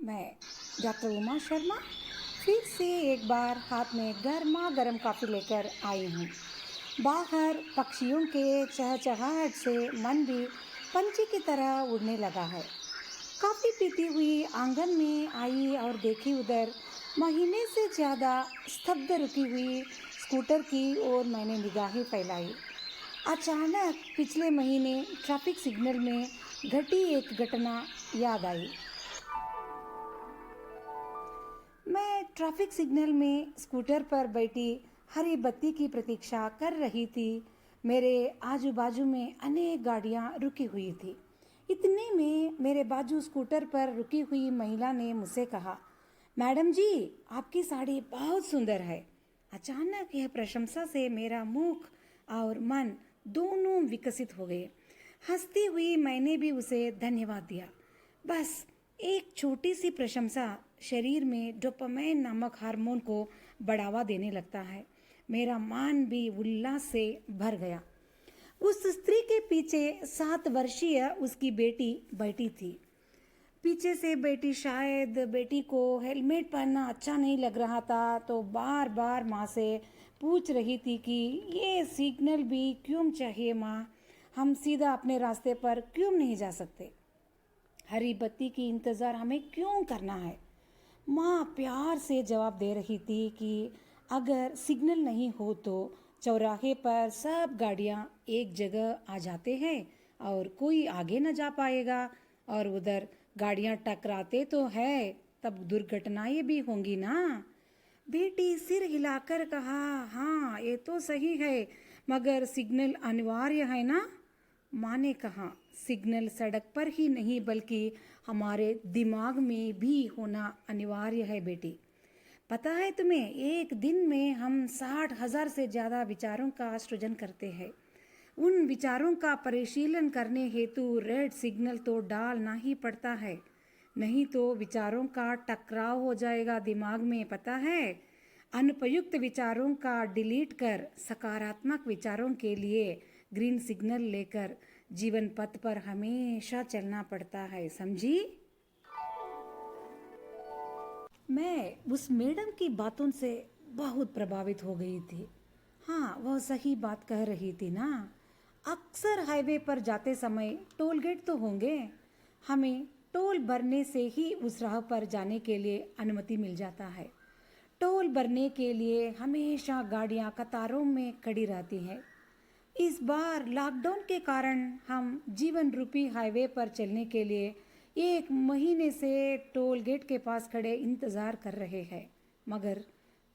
मैं डॉक्टर उमा शर्मा फिर से एक बार हाथ में गर्मा गर्म कॉफ़ी लेकर आई हूँ। बाहर पक्षियों के चहचहाहट से मन भी पंछी की तरह उड़ने लगा है। कॉफ़ी पीती हुई आंगन में आई और देखी उधर महीने से ज़्यादा स्तब्ध रुकी हुई स्कूटर की ओर मैंने निगाहें फैलाई। अचानक पिछले महीने ट्रैफिक सिग्नल में घटी एक घटना याद आई। मैं ट्रैफिक सिग्नल में स्कूटर पर बैठी हरी बत्ती की प्रतीक्षा कर रही थी। मेरे आजू बाजू में अनेक गाड़ियां रुकी हुई थी। इतने में मेरे बाजू स्कूटर पर रुकी हुई महिला ने मुझसे कहा, मैडम जी, आपकी साड़ी बहुत सुंदर है। अचानक यह प्रशंसा से मेरा मुख और मन दोनों विकसित हो गए। हंसती हुई मैंने भी उसे धन्यवाद दिया। बस एक छोटी सी प्रशंसा शरीर में डोपामाइन नामक हार्मोन को बढ़ावा देने लगता है। मेरा मन भी उल्लास से भर गया। उस स्त्री के पीछे 7 वर्षीय उसकी बेटी बैठी थी। पीछे से बेटी शायद बेटी को हेलमेट पहनना अच्छा नहीं लग रहा था, तो बार बार माँ से पूछ रही थी कि ये सिग्नल भी क्यों चाहिए माँ, हम सीधा अपने रास्ते पर क्यों नहीं जा सकते, हरी बत्ती की इंतज़ार हमें क्यों करना है। माँ प्यार से जवाब दे रही थी कि अगर सिग्नल नहीं हो तो चौराहे पर सब गाड़ियाँ एक जगह आ जाते हैं और कोई आगे न जा पाएगा, और उधर गाड़ियाँ टकराते तो है तब दुर्घटनाएं भी होंगी ना। बेटी सिर हिलाकर कहा, हाँ ये तो सही है, मगर सिग्नल अनिवार्य है ना। माँ ने कहा, सिग्नल सड़क पर ही नहीं बल्कि हमारे दिमाग में भी होना अनिवार्य है बेटी। पता है तुम्हें, एक दिन में हम 60,000 से ज़्यादा विचारों का सृजन करते हैं। उन विचारों का परिशीलन करने हेतु रेड सिग्नल तो डालना ही पड़ता है, नहीं तो विचारों का टकराव हो जाएगा दिमाग में, पता है। अनुपयुक्त विचारों का डिलीट कर सकारात्मक विचारों के लिए ग्रीन सिग्नल लेकर जीवन पथ पर हमेशा चलना पड़ता है, समझी। मैं उस मैडम की बातों से बहुत प्रभावित हो गई थी। हाँ, वह सही बात कह रही थी ना। अक्सर हाईवे पर जाते समय टोल गेट तो होंगे, हमें टोल भरने से ही उस राह पर जाने के लिए अनुमति मिल जाता है। टोल भरने के लिए हमेशा गाड़ियां कतारों में खड़ी रहती हैं। इस बार लॉकडाउन के कारण हम जीवन रूपी हाईवे पर चलने के लिए 1 महीने से टोल गेट के पास खड़े इंतजार कर रहे हैं, मगर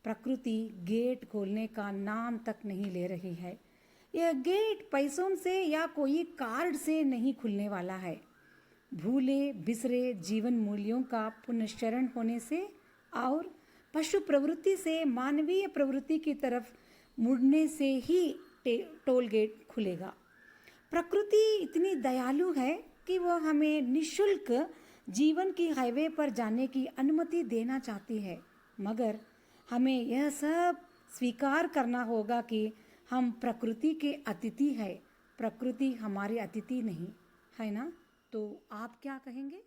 प्रकृति गेट खोलने का नाम तक नहीं ले रही है। यह गेट पैसों से या कोई कार्ड से नहीं खुलने वाला है। भूले बिसरे जीवन मूल्यों का पुनश्चरण होने से और पशु प्रवृत्ति से मानवीय प्रवृत्ति की तरफ मुड़ने से ही टोल गेट खुलेगा। प्रकृति इतनी दयालु है कि वह हमें निशुल्क जीवन की हाईवे पर जाने की अनुमति देना चाहती है, मगर हमें यह सब स्वीकार करना होगा कि हम प्रकृति के अतिथि हैं, प्रकृति हमारे अतिथि नहीं है ना। तो आप क्या कहेंगे।